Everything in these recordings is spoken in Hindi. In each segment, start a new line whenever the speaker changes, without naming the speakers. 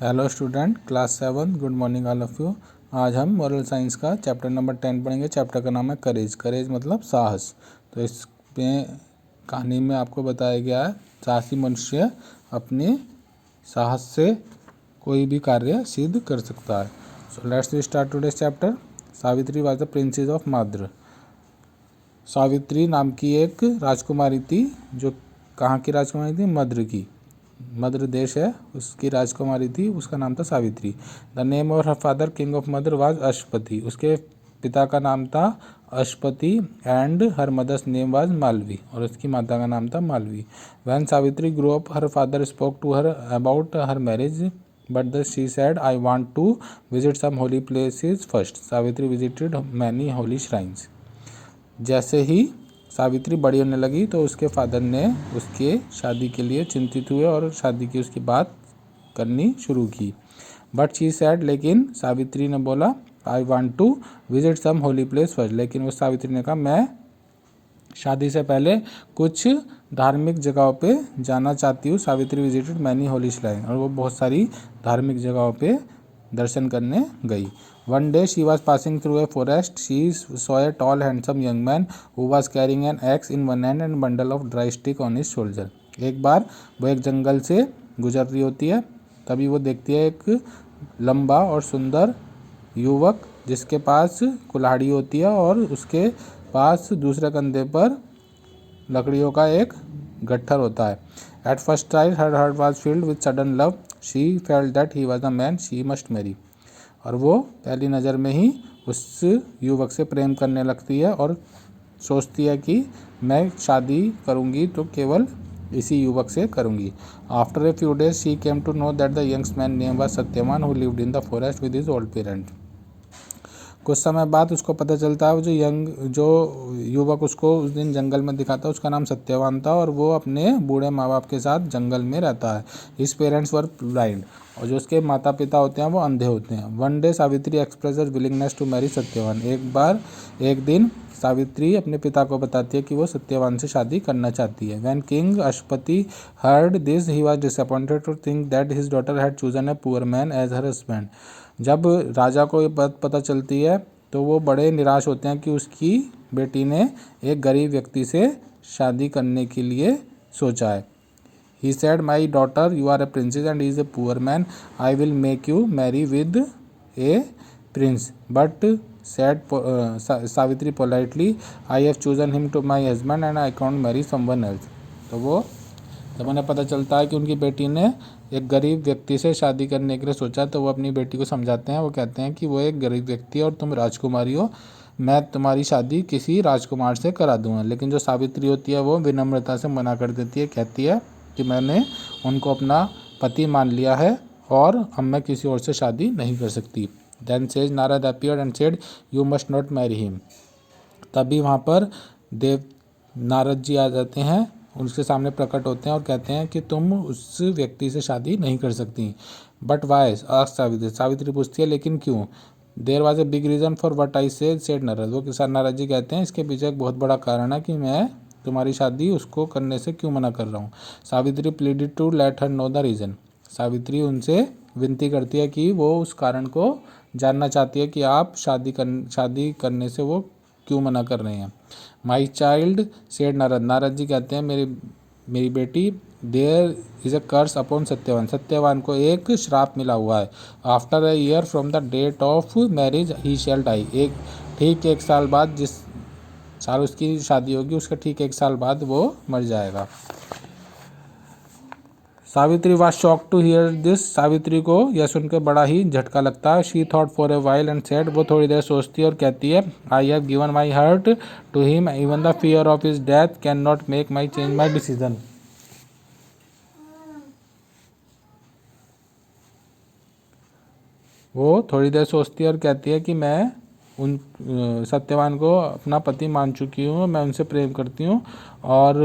Hello student, class 7, good morning all of you. आज हम मॉरल साइंस का चैप्टर नंबर 10 पढ़ेंगे। चैप्टर का नाम है करेज। करेज मतलब साहस। तो इसमें कहानी में आपको बताया गया है साहसी मनुष्य अपने साहस से कोई भी कार्य सिद्ध कर सकता है। So let's start today's chapter. Savitri was the princess of Madra. Savitri नाम की एक राजकुमारी थी, जो कहाँ की राजकुमारी थी? मद्र की। मद्र देश है, उसकी राजकुमारी थी, उसका नाम था Savitri. The name of her father king of Madra was Ashwapati. उसके पिता का नाम था Ashwapati and her mother's name was Malavi, और उसकी माता का नाम था Malavi. When Savitri grow up her father spoke to her about her marriage, but she said I want to visit some holy places first. Savitri visited many holy shrines. जैसे ही सावित्री बड़ी होने लगी तो उसके फादर ने उसके शादी के लिए चिंतित हुए और शादी की उसकी बात करनी शुरू की। बट शी सैड, लेकिन सावित्री ने बोला I want to visit some holy place first. लेकिन वो सावित्री ने कहा मैं शादी से पहले कुछ धार्मिक जगहों पे जाना चाहती हूँ। Savitri visited many Holi shrine, और वो बहुत सारी धार्मिक जगहों पे दर्शन करने गई। One day she was passing through a forest. She saw a tall, handsome young man who was carrying an axe in one hand and a bundle of dry stick on his shoulder. एक बार वो एक जंगल से गुजर रही होती है, तभी वो देखती है एक लंबा और सुंदर युवक जिसके पास कुल्हाड़ी होती है और उसके पास दूसरे कंधे पर लकड़ियों का एक गट्ठर होता है। At first sight her heart was filled with sudden love. She felt that he was the man she must marry. और वो पहली नज़र में ही उस युवक से प्रेम करने लगती है और सोचती है कि मैं शादी करूंगी तो केवल इसी युवक से करूंगी। After a few days she came to know that the young man name was Satyavan who lived in the forest with his old parent. कुछ समय बाद उसको पता चलता है जो युवक उसको उस दिन जंगल में दिखाता है उसका नाम सत्यवान था, और वो अपने बूढ़े माँ बाप के साथ जंगल में रहता है। हिज पेरेंट्स वर ब्लाइंड, और जो उसके माता पिता होते हैं वो अंधे होते हैं। One day Savitri express her willingness to marry Satyavan. एक दिन सावित्री अपने पिता को बताती है कि वो सत्यवान से शादी करना चाहती है। When king Ashwapati heard this he was disappointed to think that his daughter had chosen a poor man as her husband. जब राजा को ये बात पता चलती है तो वो बड़े निराश होते हैं कि उसकी बेटी ने एक गरीब व्यक्ति से शादी करने के लिए सोचा है। He said, my daughter, you are a princess and he is a poor man. I will make you marry with a prince. But said Savitri politely, I have chosen him to my husband and I can't marry someone else. तो वो जब उन्हें पता चलता है कि उनकी बेटी ने एक गरीब व्यक्ति से शादी करने के लिए सोचा, तो वो अपनी बेटी को समझाते हैं। वो कहते हैं कि वो एक गरीब व्यक्ति है और तुम राजकुमारी हो, मैं तुम्हारी शादी किसी राजकुमार से करा दूंगा। लेकिन जो सावित्री होती है वो विनम्रता से मना कर देती है, कहती है कि मैंने उनको अपना पति मान लिया है और अब मैं किसी और से शादी नहीं कर सकती। Then sage Narad appeared and said you must not marry him. तभी वहाँ पर नारद जी आ जाते हैं, उनके सामने प्रकट होते हैं और कहते हैं कि तुम उस व्यक्ति से शादी नहीं कर सकती। But why asked Savitri. Savitri पूछती है लेकिन क्यों? There was a big reason for what I said Narad. वो किसान नारद जी कहते हैं इसके पीछे एक बहुत बड़ा कारण है कि मैं तुम्हारी शादी उसको करने से क्यों मना कर रहा हूँ। Savitri pleaded to let her know the reason. Savitri उनसे विनती करती है कि वो उस कारण को जानना चाहती है कि आप शादी करने से वो क्यों मना कर रहे हैं। My child said Narad. Narad ji कहते हैं मेरी बेटी, there is a curse upon Satyavan. Satyavan को एक श्राप मिला हुआ है। After a year from the date of marriage he shall die. ठीक एक साल बाद, जिस साल उसकी शादी होगी उसका ठीक एक साल बाद वो मर जाएगा। Savitri was shock to hear this. Savitri को यह सुनकर बड़ा ही झटका लगता है। She thought for a while and said. वो थोड़ी देर सोचती है और कहती है I have given my heart to him, even the fear of his death can not make my change my decision. वो थोड़ी देर सोचती है और कहती है कि मैं उन सत्यवान को अपना पति मान चुकी हूँ, मैं उनसे प्रेम करती हूँ और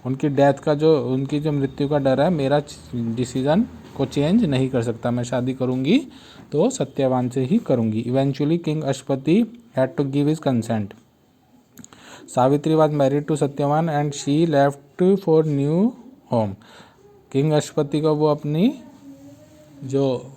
उनकी जो मृत्यु का डर है मेरा डिसीज़न को चेंज नहीं कर सकता। मैं शादी करूँगी तो सत्यवान से ही करूँगी। Eventually king Ashwapati had to give his consent. Savitri was married to Satyavan and she left for new home. King Ashwapati को वो अपनी जो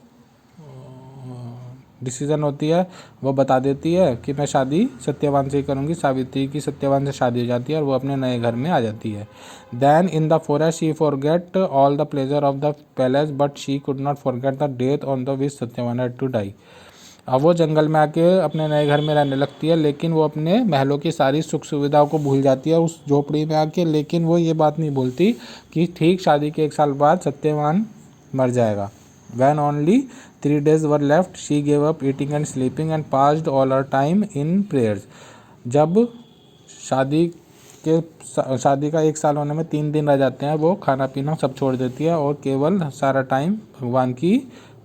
डिसीज़न होती है वो बता देती है कि मैं शादी सत्यवान से ही करूँगी। सावित्री की सत्यवान से शादी हो जाती है और वो अपने नए घर में आ जाती है। Then in the forest she forget all the pleasure of the palace but she could not forget the death on the which Satyavan had to die. अब वो जंगल में आके अपने नए घर में रहने लगती है, लेकिन वो अपने महलों की सारी सुख सुविधाओं को भूल जाती है उस झोपड़ी में आके। लेकिन वो ये बात नहीं भूलती कि ठीक शादी के 1 साल बाद सत्यवान मर जाएगा। When only 3 days were left, she gave up eating and sleeping and passed all her time in prayers. जब शादी का 1 साल होने में 3 दिन रह जाते हैं, वो खाना पीना सब छोड़ देती है और केवल सारा टाइम भगवान की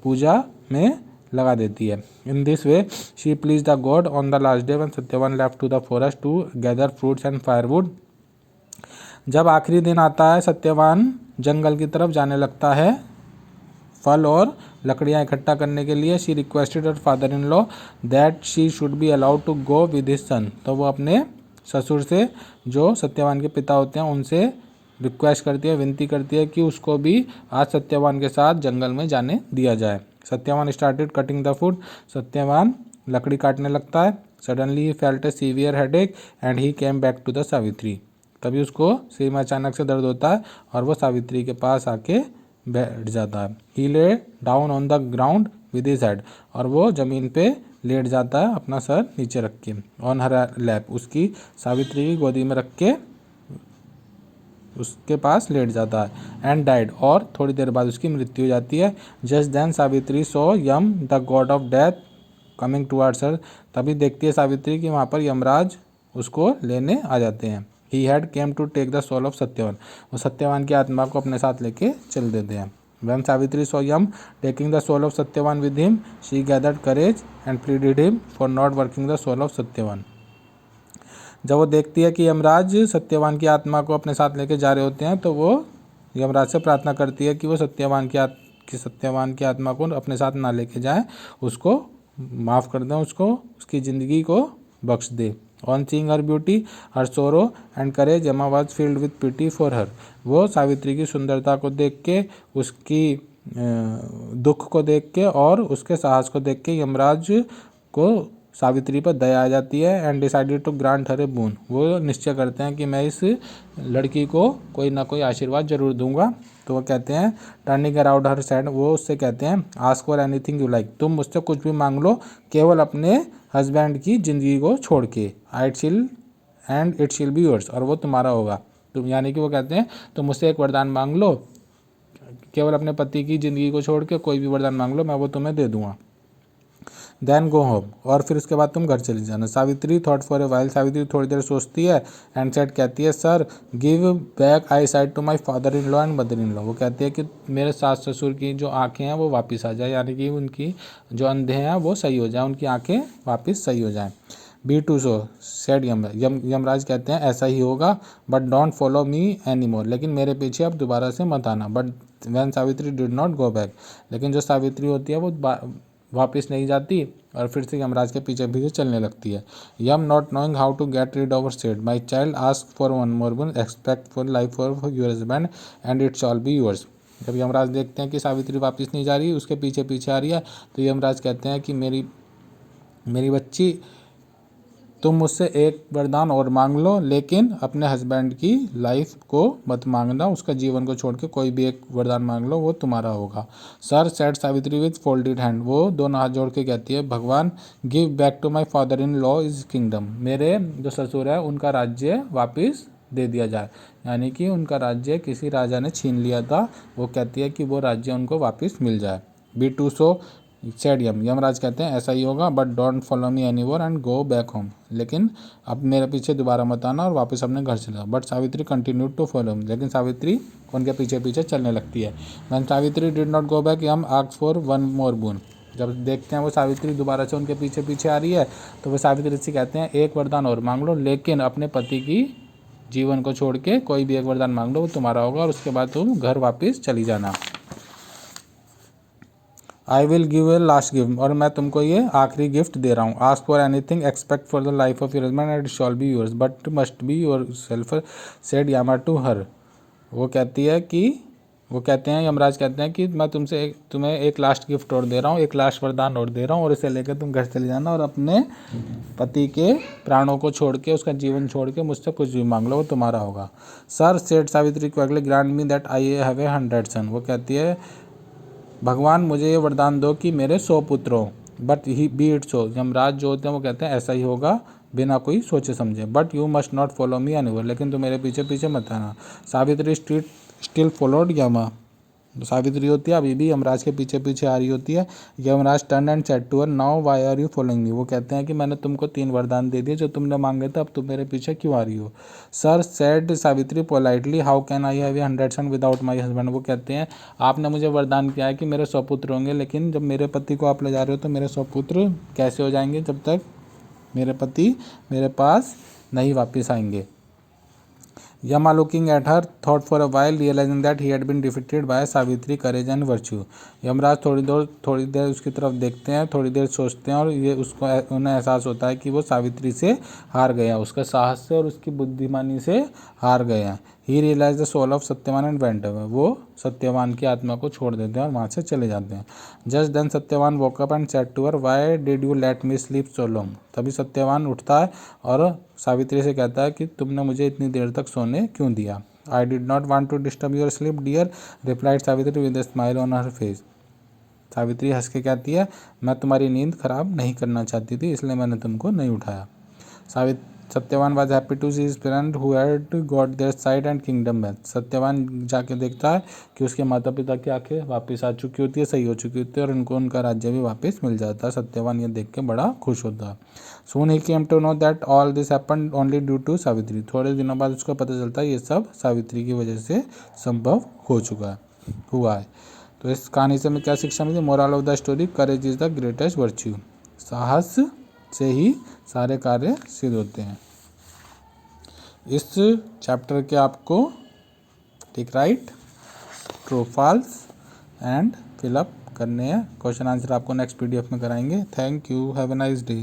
पूजा में लगा देती है। In this way she please the god on the last day when Satyavan left to the forest to gather fruits and firewood. जब आखिरी दिन आता है, सत्यवान जंगल की तरफ जाने लगता है फल और लकड़ियां इकट्ठा करने के लिए। She requested her father in law that she should be allowed to go with his son. तो वो अपने ससुर से, जो सत्यवान के पिता होते हैं, उनसे रिक्वेस्ट करती है, विनती करती है कि उसको भी आज सत्यवान के साथ जंगल में जाने दिया जाए। Satyavan started cutting the food. Satyavan लकड़ी काटने लगता है। Suddenly he felt a severe headache and he came back to the Savitri. तभी उसको सिर में अचानक से दर्द होता है और वो सावित्री के पास आके बैठ जाता है। He lay down on the ground with his head. और वो ज़मीन पे लेट जाता है अपना सर नीचे रख के। ऑन हर लैप, उसकी सावित्री की गोदी में रख के उसके पास लेट जाता है। एंड डाइड, और थोड़ी देर बाद उसकी मृत्यु हो जाती है। Just then Savitri saw Yama the god of death coming towards her. तभी देखती है सावित्री कि वहाँ पर यमराज उसको लेने आ जाते हैं। He had come to take the soul of Satyavan. वो सत्यवान की आत्मा को अपने साथ लेके चल देते हैं। When Savitri saw Yam taking the soul of Satyavan with him, she gathered courage and pleaded him for not working the soul of Satyavan. जब वो देखती है कि यमराज सत्यवान की आत्मा को अपने साथ लेके जा रहे होते हैं, तो वो यमराज से प्रार्थना करती है कि वो सत्यवान की आत्मा को अपने साथ ना लेके जाए, उसको माफ़ कर दें, उसको उसकी ज़िंदगी को बख्श दे। On seeing her beauty, her sorrow and courage, Yama was filled with pity for her. वो सावित्री की सुंदरता को देख के, उसकी दुख को देख के और उसके साहस को देख के यमराज को सावित्री पर दया आ जाती है। एंड डिसाइडेड टू ग्रांट हर ए बून। वो निश्चय करते हैं कि मैं इस लड़की को कोई ना कोई आशीर्वाद जरूर दूंगा। तो वो कहते हैं, टर्निंग अराउंड हर साइड, वो उससे कहते हैं, ask for anything you like. तुम मुझसे कुछ भी मांग लो, केवल अपने हस्बैंड की ज़िंदगी को छोड़ के। इट शिल बी योर्स, और वो तुम्हारा होगा। तुम, यानी कि वो कहते हैं तुम मुझसे एक वरदान मांग लो, केवल अपने पति की ज़िंदगी को छोड़ के कोई भी वरदान मांग लो, मैं वो तुम्हें दे दूंगा। देन गो होम, और फिर उसके बाद तुम घर चली जाना। Savitri thought for a while. Savitri थोड़ी देर सोचती है। एंड सेड, कहती है, sir give back eyesight to my father in law and mother in law. वो कहती है कि मेरे सास ससुर की जो आँखें हैं वो वापस आ जाए, यानी कि उनकी जो अंधे हैं वो सही हो जाए, उनकी आँखें वापस सही हो जाएँ। Be to so said Yamraj कहते हैं, ऐसा ही होगा, but don't follow me any more. लेकिन मेरे पीछे अब दोबारा से मत आना। But when Savitri did not go back. लेकिन जो सावित्री होती है वो वापस नहीं जाती और फिर से यमराज के पीछे पीछे चलने लगती है। Yama not knowing how to get rid of said, my child ask for one more boon, expect for life for your husband and it shall be yours. जब यमराज देखते हैं कि सावित्री वापस नहीं जा रही, उसके पीछे पीछे आ रही है, तो यमराज कहते हैं कि मेरी बच्ची, तुम मुझसे एक वरदान और मांग लो, लेकिन अपने हस्बैंड की लाइफ को मत मांगना, उसका जीवन को छोड़ के कोई भी एक वरदान मांग लो, वो तुम्हारा होगा। Sir said Savitri with folded hand. वो दोनों हाथ जोड़ के कहती है, भगवान give back to my father in law is kingdom. मेरे जो ससुर है उनका राज्य वापस दे दिया जाए, यानी कि उनका राज्य किसी राजा ने छीन लिया था, वो कहती है कि वो राज्य उनको वापस मिल जाए। Be to so said Yamraj कहते हैं, ऐसा ही होगा, but don't follow me any more and go back home. लेकिन अब मेरे पीछे दोबारा मत आना और वापस अपने घर चले जाओ। But Savitri continue to follow me. लेकिन सावित्री उनके पीछे पीछे चलने लगती है। When Savitri did not go back, Yama asked for one more boon. जब देखते हैं वो सावित्री दोबारा से उनके पीछे पीछे आ रही है, तो वो सावित्री से कहते हैं, एक वरदान और मांग लो, लेकिन अपने पति की जीवन को छोड़ के कोई भी एक वरदान मांग लो, वो तुम्हारा होगा, और उसके बाद तुम घर वापस चली जाना। I will give a last gift, और मैं तुमको ये आखिरी गिफ्ट दे रहा हूँ। Ask for anything, expect for the life of your husband and it shall be yours, but must be yourself said Yama to her. वो कहती है कि वो कहते हैं, यमराज कहते हैं कि मैं तुम्हें एक लास्ट गिफ्ट और दे रहा हूँ, एक लास्ट वरदान और दे रहा हूँ, और इसे लेकर तुम घर चले जाना और अपने पति के प्राणों को छोड़ के, उसका जीवन छोड़ के मुझसे कुछ भी मांग लो, वो तुम्हारा होगा। सर सेठ सावित्री को अगले grand me that I have a 100 सन। वो कहती है, भगवान मुझे ये वरदान दो कि मेरे 100 पुत्र हो। But he B it so. Yamraj जो होते हैं वो कहते हैं ऐसा ही होगा, बिना कोई सोचे समझे। But you must not follow me anywhere. लेकिन तुम मेरे पीछे पीछे मत आना। सावित्री स्टिल फॉलोड यमा। सावित्री होती है अभी भी यमराज के पीछे पीछे आ रही होती है। Yamraj turn and said to her, now why are you following me. वो कहते हैं कि मैंने तुमको 3 वरदान दे दिए जो तुमने मांगे थे, अब तुम मेरे पीछे क्यों आ रही हो। Sir said Savitri politely, how can I have 100 son without my husband. वो कहते हैं आपने मुझे वरदान किया है कि मेरे 100 पुत्र होंगे, लेकिन जब मेरे पति को आप ले जा रहे हो तो मेरे 100 पुत्र कैसे हो जाएंगे जब तक मेरे पति मेरे पास नहीं वापस आएंगे। Yama looking at her thought for a while, realizing that he had been defeated by Savitri courage and virtue. Yamraj थोड़ी देर उसकी तरफ देखते हैं, थोड़ी देर सोचते हैं, और ये उन्हें एहसास होता है कि वो सावित्री से हार गया, उसका साहस से और उसकी बुद्धिमानी से हार गया। He realize the soul of Satyavan and went away. वो सत्यवान की आत्मा को छोड़ देते हैं और वहाँ से चले जाते हैं। Just then Satyavan woke up and said to her, why did you let me sleep so long. तभी सत्यवान उठता है और सावित्री से कहता है कि तुमने मुझे इतनी देर तक सोने क्यों दिया। I did not want to disturb your sleep dear, replied Savitri with a smile on her face. Savitri हंस के कहती है, मैं तुम्हारी नींद खराब नहीं करना चाहती थी, इसलिए मैंने तुमको नहीं उठाया। Satyavan was happy to see his friend who had got their sight and kingdom back. Satyavan जाके देखता है कि उसके माता पिता की आंखें वापस आ चुकी होती है, सही हो चुकी होती है, और उनको उनका राज्य भी वापस मिल जाता है। सत्यवान ये देख के बड़ा खुश होता है। Soon he came to know that all this happened only due to Savitri. थोड़े दिनों बाद उसको पता चलता है ये सब सावित्री की वजह से संभव हुआ है। तो इस कहानी से हमें क्या शिक्षा मिली? Moral of the story, courage is the greatest virtue. साहस से ही सारे कार्य सिद्ध होते हैं। इस चैप्टर के आपको tick right, true false and fill up करने हैं। क्वेश्चन आंसर आपको नेक्स्ट PDF में कराएंगे। Thank you, have a nice day.